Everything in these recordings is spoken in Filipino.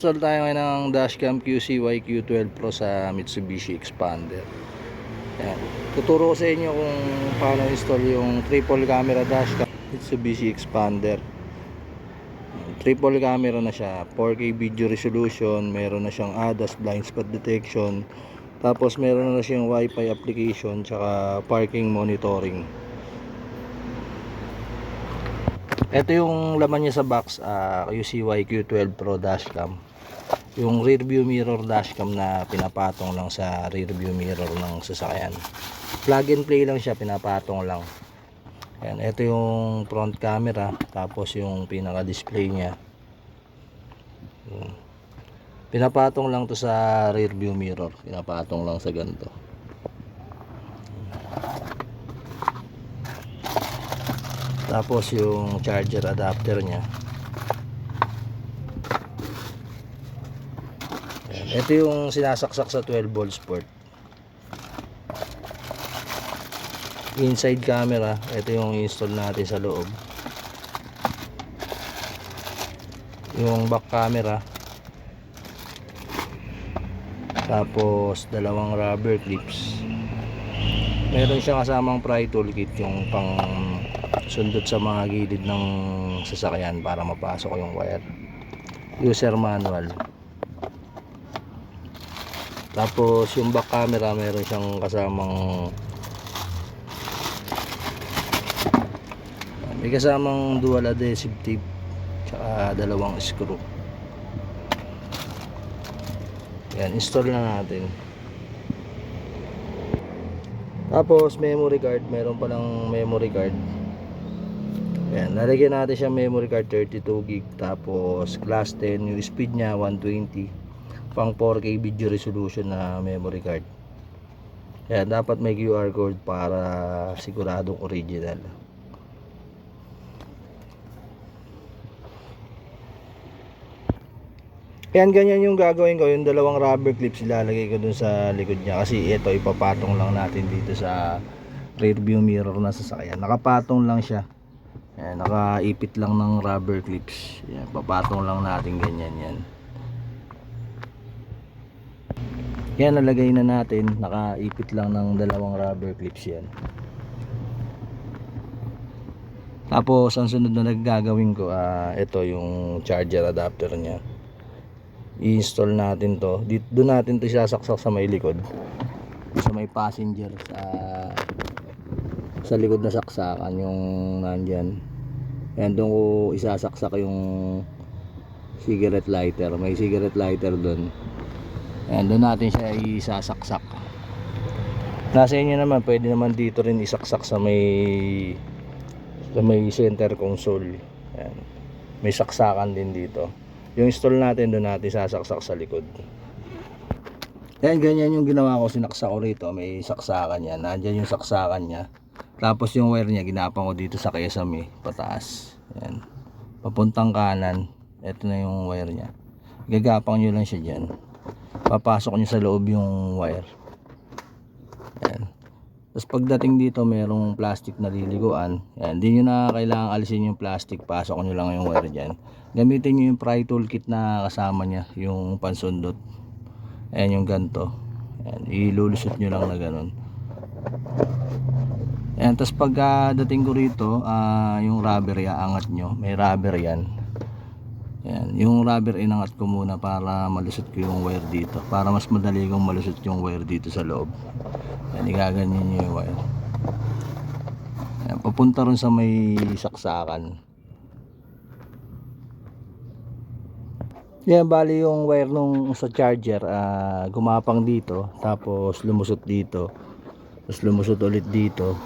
Install tayo ngayon ng dashcam QCY Q12 Pro sa Mitsubishi Expander. Ayan. Tuturo ko sa inyo kung paano install yung triple camera dashcam Mitsubishi Expander. Triple camera na siya, 4K video resolution, meron na siyang ADAS blind spot detection, tapos meron na siyang Wi-Fi application, tsaka parking monitoring. Ito yung laman niya sa box, QCY Q12 Pro dashcam. Yung rear view mirror dashcam na pinapatong lang sa rear view mirror ng sasakyan. Plug and play lang siya, pinapatong lang. Ayan, ito yung front camera, tapos yung pinaka display niya. Pinapatong lang to sa rear view mirror, pinapatong lang sa ganito. Tapos yung charger adapter niya. Ito yung sinasaksak sa 12 volts port. Inside camera, ito yung install natin sa loob. Yung back camera. Tapos dalawang rubber clips. Meron siyang kasamang pry toolkit, yung pang sundot sa mga gilid ng sasakyan para mapasok yung wire. User manual. Tapos yung back camera, meron siyang kasamang dual adhesive tape tsaka dalawang screw. Yan, install na natin. Tapos memory card, meron palang memory card. Yan, lalagyan natin siya memory card 32GB. Tapos class 10, yung speed nya 120, pang 4K video resolution na memory card. Yan, dapat may QR code para siguradong original. Yan, ganyan yung gagawin ko. Yung dalawang rubber clips ilalagay ko dun sa likod niya, kasi ito ipapatong lang natin dito sa rear view mirror na sasakyan. Nakapatong lang siya. Yan, nakaipit lang ng rubber clips. Yan, papatong lang natin ganyan yan. Yan, nalagay na natin. Nakaipit lang ng dalawang rubber clips yan. Tapos ang sunod na gagawin ko, ito yung charger adapter nya. I-install natin to. Doon natin to sasaksak sa may likod, sa may passenger, sa likod na saksakan yung nandyan. Yan, doon ko isasaksak yung cigarette lighter. May cigarette lighter doon. Yan, doon natin siya isasaksak. Nasa inyo naman, pwede naman dito rin isaksak sa may center console. Yan, may saksakan din dito. Yung install natin, doon natin sasaksak sa likod. Yan, ganyan yung ginawa ko. Sinaksak ko rito, may saksakan yan. Nandyan yung saksakan nya. Tapos yung wire nya, ginapang ko dito sa kesame, pataas. Yan, papuntang kanan. Ito na yung wire nya. Gagapang nyo lang siya dyan. Papasok nyo sa loob yung wire. Yan. Tapos pagdating dito, merong plastic na liliguan. Yan, hindi nyo na kailangan alisin yung plastic. Pasok nyo lang yung wire dyan. Gamitin nyo yung pry toolkit na kasama nya, yung pansundot. Ayan yung ganto. Yan, ilulusot nyo lang na ganun. Yan, tapos pagdating ko rito, yung rubber, aangat nyo. May rubber yan. Yan, yung rubber inangat ko muna para malusot ko yung wire dito, para mas madali kong malusot yung wire dito sa loob. Yan, igaganyan nyo yung wire. Yan, papunta rin sa may saksakan. Yan, bali yung wire nung sa charger, gumapang dito, tapos lumusot dito, tapos lumusot ulit dito.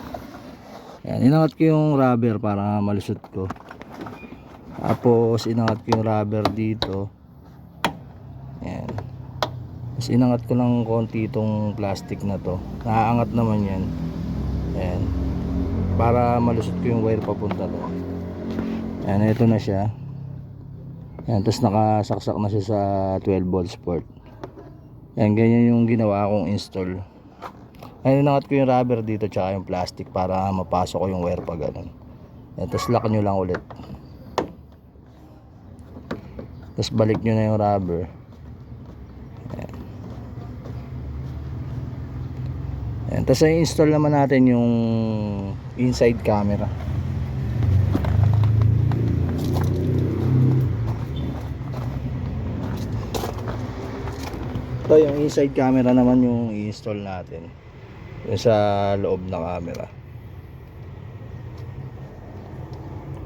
Yan, inangat ko yung rubber para malusot ko. Tapos inangat ko yung rubber dito. Yan. Tapos inangat ko lang konti itong plastic na to. Naaangat naman yan. Yan, para malusot ko yung wire papunta doon. Yan, ito na siya. Yan, tapos nakasaksak na siya sa 12 volts port. Yan, ganyan yung ginawa kong install. Yan, inangat ko yung rubber dito tsaka yung plastic para mapasok ko yung wire pa ganun. Yan, tapos lock nyo lang ulit. Tapos balik nyo na yung rubber. Ayan. Tapos i-install naman natin yung inside camera. Ito yung inside camera naman yung i-install natin. Yung sa loob ng camera.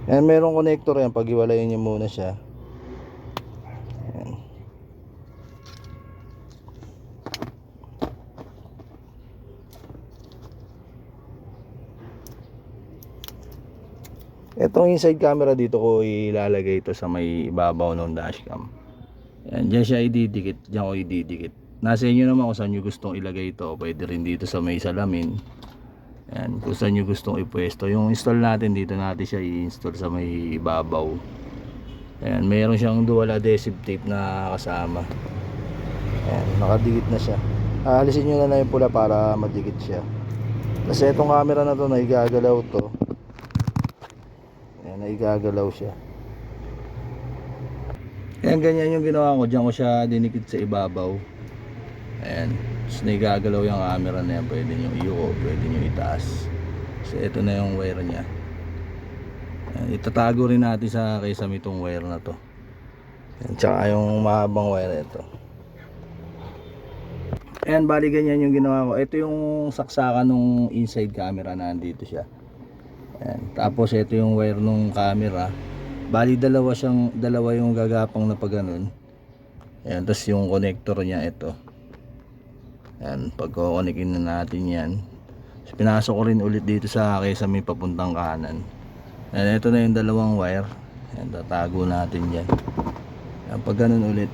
Ayan, merong connector yan. Pag-iwalayin nyo muna siya. Ayan. Itong inside camera dito ko ilalagay ito sa may ibabaw ng dashcam. Ayan, dyan siya ididikit. Dyan ko ididikit. Nasa inyo naman kung saan nyo gustong ilagay ito. Pwede rin dito sa may salamin. Ayan, kung saan nyo gustong ipwesto. Yung install natin dito, natin siya i-install sa may ibabaw. Ayan, mayroon siyang dual adhesive tape na kasama. Ayan, nakadikit na siya. Alisin nyo na lang yung pula para madikit siya. Kasi itong camera na to, naigagalaw to. Ayan, naigagalaw siya. Ayan, ganyan yung ginawa ko. Diyan ko siya dinikit sa ibabaw. Ayan, tapos naigagalaw yung camera na yan. Pwede nyo i-uo, pwede nyo itaas. So ito na yung wire nya. Ayan, itatago rin natin sa kisame itong wire na to. Ayan, tsaka yung mahabang wire ito. Ayan, bali ganyan yung ginawa ko. Ito yung saksakan ng inside camera na nandito siya. Ayan, tapos ito yung wire ng camera. Bali dalawa yung gagapang na pag ganun. Ayan, tapos yung connector nya ito. Ayan, pagkukonikin na natin yan. So, pinasok ko rin ulit dito sa kisame papuntang kanan. Ayan, ito na yung dalawang wire. Ayan, tatago natin yan. Ayan, pag ganun ulit.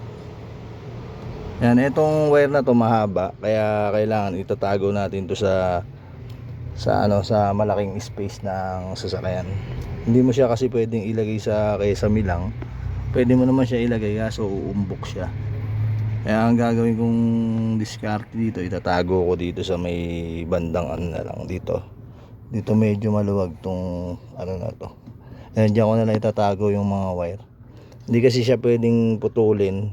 Ayan, itong wire na to mahaba. Kaya kailangan itatago natin to sa malaking space ng sasakyan. Hindi mo siya kasi pwedeng ilagay sa kisame lang. Pwede mo naman siya ilagay kaso uumbok siya. Kaya ang gagawin kong discard dito, itatago ko dito sa may bandang ano na lang dito. Dito medyo maluwag tong ano na to. Ayan, dyan ko na lang itatago yung mga wire. Hindi kasi siya pwedeng putulin.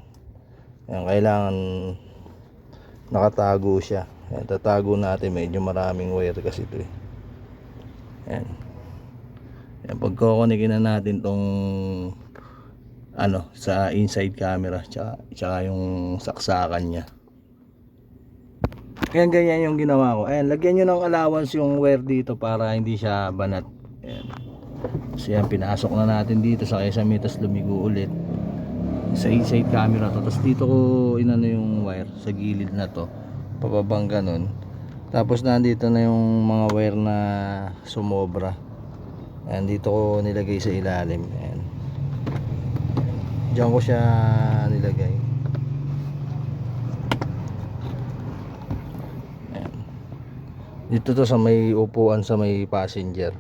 Ayan, kailangan nakatago siya. Ayan, tatago natin, medyo maraming wire kasi ito eh. Ayan. Ayan, pagkukonikin na natin tong sa inside camera tsaka yung saksakan nya. Ayan, ganyan yung ginawa ko. Ayan, lagyan nyo ng allowance yung wire dito para hindi siya banat. Ayan. So yan, pinasok na natin dito sa kisame, tapos lumigo ulit sa inside camera to. Tapos dito ko inano yung wire sa gilid na to, pababang ganun. Tapos nandito na yung mga wire na sumobra. Ayan, dito ko nilagay sa ilalim. Ayan, diyan ko siya nilagay. Ayan, dito to sa may upuan sa may passenger.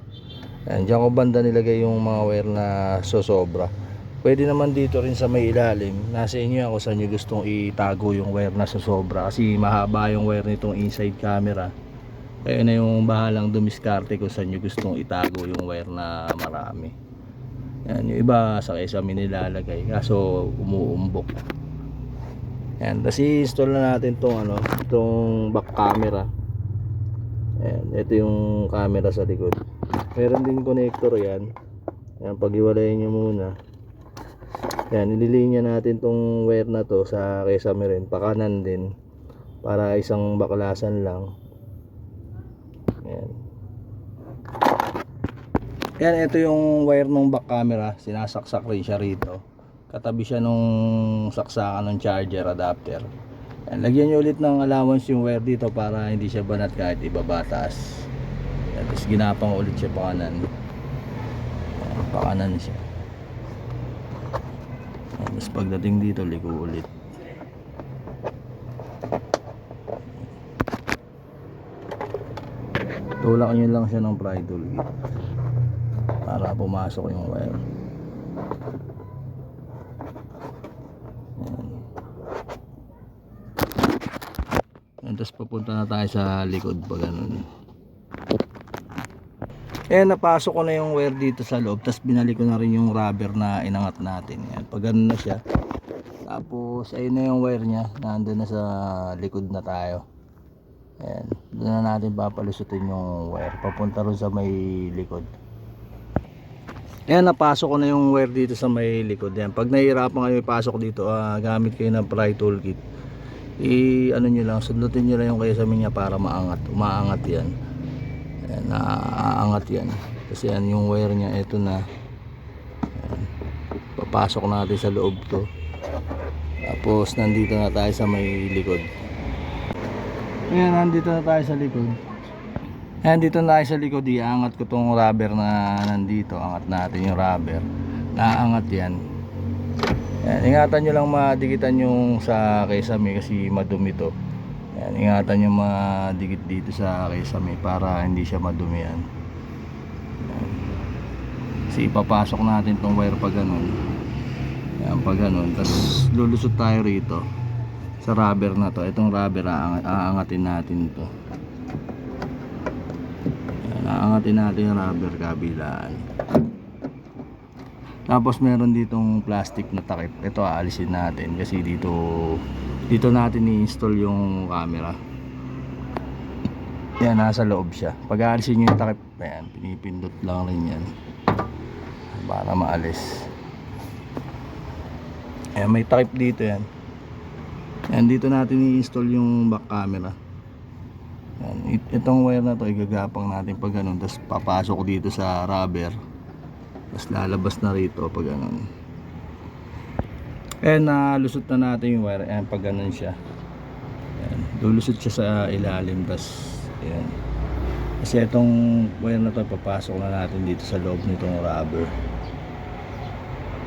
Ayan, diyan ko banda nilagay yung mga wire na sosobra. Pwede naman dito rin sa may ilalim. Nasa inyo ako saan nyo gustong itago yung wire na sosobra. Kasi mahaba yung wire nitong inside camera. Kaya na yung bahalang dumiskarte kung saan nyo gustong itago yung wire na marami. Yan, yung iba sa kisame nilalagay kaso umuumbok. Yan, tapos i-install na natin itong back camera. Yan, ito yung camera sa likod. Meron din connector yan. Yan, pag-iwalayin nyo muna. Yan, nililinya natin tong wire na to sa kisame rin, pakanan din para isang baklasan lang. Yan. Yan, ito yung wire ng back camera, sinasaksak rin siya rito. Katabi siya nung saksakan ng charger adapter. Yan, lagyan nyo ulit ng allowance yung wire dito para hindi siya banat kahit ibabatas. Yan, tapos ginapang ulit siya pakanan. Yan, pakanan siya. Yan, tapos pagdating dito, ligo ulit. Tulak nyo lang siya ng pry tool para pumasok yung wire. Yan, tapos papunta na tayo sa likod pa ganun. Napasok ko na yung wire dito sa loob, tapos binalik ko na rin yung rubber na inangat natin. Yan, pag ganun na siya, Tapos ayun na yung wire nya, nandun na sa likod na tayo. Ayan, doon na natin papalusutin yung wire papunta ron sa may likod. Ayan, napasok ko na yung wire dito sa may likod. Ayan, pag nahihirapan kayo ipasok dito, gamit kayo ng pry toolkit. Ano nyo lang, sundutin nyo lang yung kesame nya para maangat. Umaangat yan. Ayan, naaangat yan. Kasi yan yung wire nya, eto na. Ayan, papasok natin sa loob to. Tapos nandito na tayo sa may likod. Ayan, nandito na tayo sa likod. Ayan, dito na tayo sa likod. Iangat ko tong rubber na nandito. Angat natin yung rubber. Naaangat yan. Ayan, ingatan nyo lang madikitan yung sa kesame kasi madumi to. Ayan, ingatan nyo madikit dito sa kesame para hindi siya madumi yan. Ayan. Kasi ipapasok natin tong wire pag ganun. Ayan, pag ganun. Tapos lulusot tayo rito sa rubber na to. Itong rubber aangatin natin to. Ayan, aangatin natin yung rubber kabilaan. Tapos meron ditong plastic na takip. Ito aalisin natin kasi dito natin i-install yung camera. Ayan, nasa loob siya. Pag aalisin nyo yung takip, ayan, pinipindot lang rin yan para maalis. Ayan, may takip dito yan. Ayan, dito natin i-install yung back camera. Ayan, itong wire na to igagapang natin pag ganun. Tapos papasok dito sa rubber. Tapos lalabas na rito pag ganun. Ayan, nalusot na natin yung wire. Ayan, pag ganun siya. Ayan, lulusot siya sa ilalim. Tapos ayan. Kasi itong wire na to papasok na natin dito sa loob nitong rubber.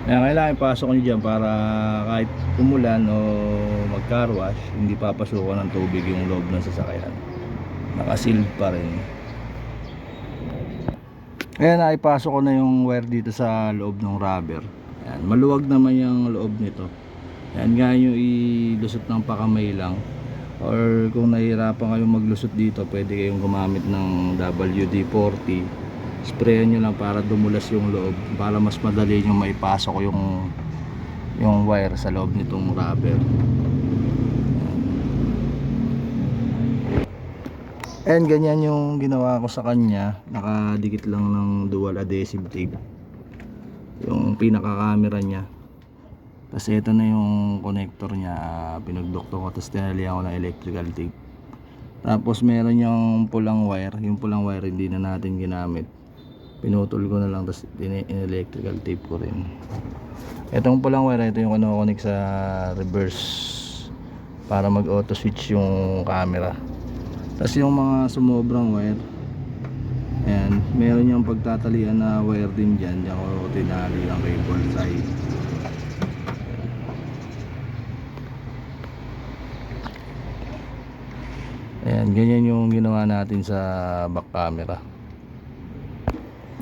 Ayan, kailangan ipasok nyo dyan para kahit umulan o mag-car wash, hindi papasukan ng tubig yung loob ng sasakyan. Nakasealed pa rin. Ayan, naipasok ko na yung wire dito sa loob ng rubber. Ayan, maluwag naman yung loob nito. Ayan, nga nyo ilusot ng pakamay lang. Or kung nahihirapan kayong maglusot dito, pwede kayong gumamit ng WD-40. Sprayan nyo lang para dumulas yung loob, para mas madali nyo maipasok yung wire sa loob nitong rubber. And ganyan yung ginawa ko sa kanya. Nakadikit lang ng dual adhesive tape yung pinaka camera nya. Tapos ito na yung connector nya, pinagdokto ko. Tapos tinalihan ko ng electrical tape. Tapos meron yung pulang wire. Yung pulang wire hindi na natin ginamit, pinutol ko na lang. Tapos in-electrical tape ko rin. Itong pulang wire, ito yung connect sa reverse para mag auto switch yung camera. Tapos yung mga sumobrang wire, ayan, meron yung pagtatalian na wire din dyan. Diyan ko tinali ang cable tie. Ayan, ganyan yung ginawa natin sa back camera.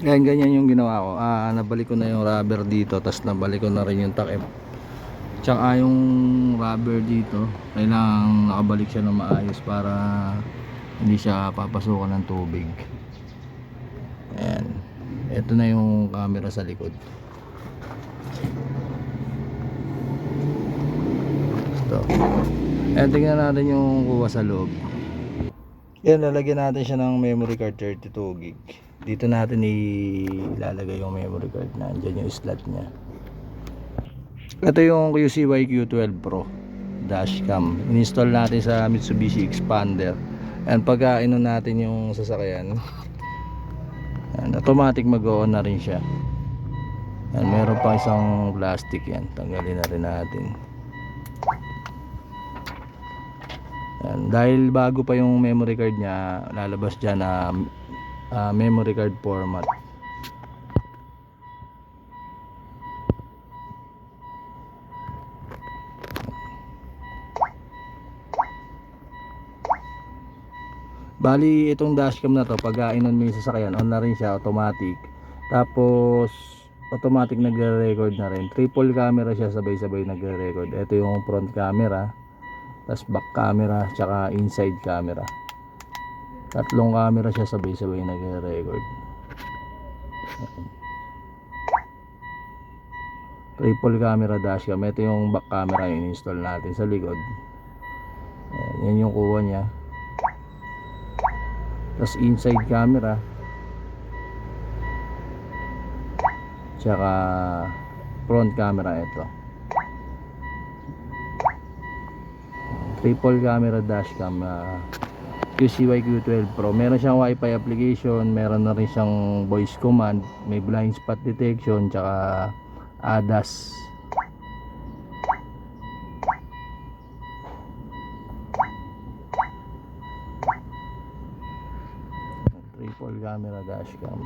Ayan, ganyan yung ginawa ko. Nabalik ko na yung rubber dito. Tapos nabalik ko na rin yung takip. Tsaka yung rubber dito, kailangan nakabalik siya na maayos para hindi siya papasukan ng tubig. Ayan, ito na yung camera sa likod. Ito. Ayan, tingnan natin yung kuha sa loob. Yan, lalagyan natin siya ng memory card 32 gig. Dito natin ilalagay yung memory card. Nandiyan yung slot nya. Ito yung QCY Q12 Pro dashcam. Install natin sa Mitsubishi Expander. And pagka inon natin yung sasakyan, and automatic mag-on na rin siya. And meron pa isang plastic yan. Tanggalin na rin natin. And dahil bago pa yung memory card nya, lalabas dyan na memory card format. Bali itong dashcam na to, pag inon mo yung sasakyan, on na rin siya automatic. Tapos automatic nagre-record na rin. Triple camera siya, sabay-sabay nagre-record. Ito yung front camera, tapos back camera, tsaka inside camera. Tatlong camera siya, sabay-sabay nagre-record. Triple camera dashcam. Ito yung back camera yung install natin sa likod. Ayan, yan yung kuha niya. Tapos inside camera, tsaka front camera. Ito triple camera dashcam, QCY Q12 Pro. Meron siyang wifi application, meron na rin siyang voice command, may blind spot detection, tsaka ADAS. Triple camera dashcam.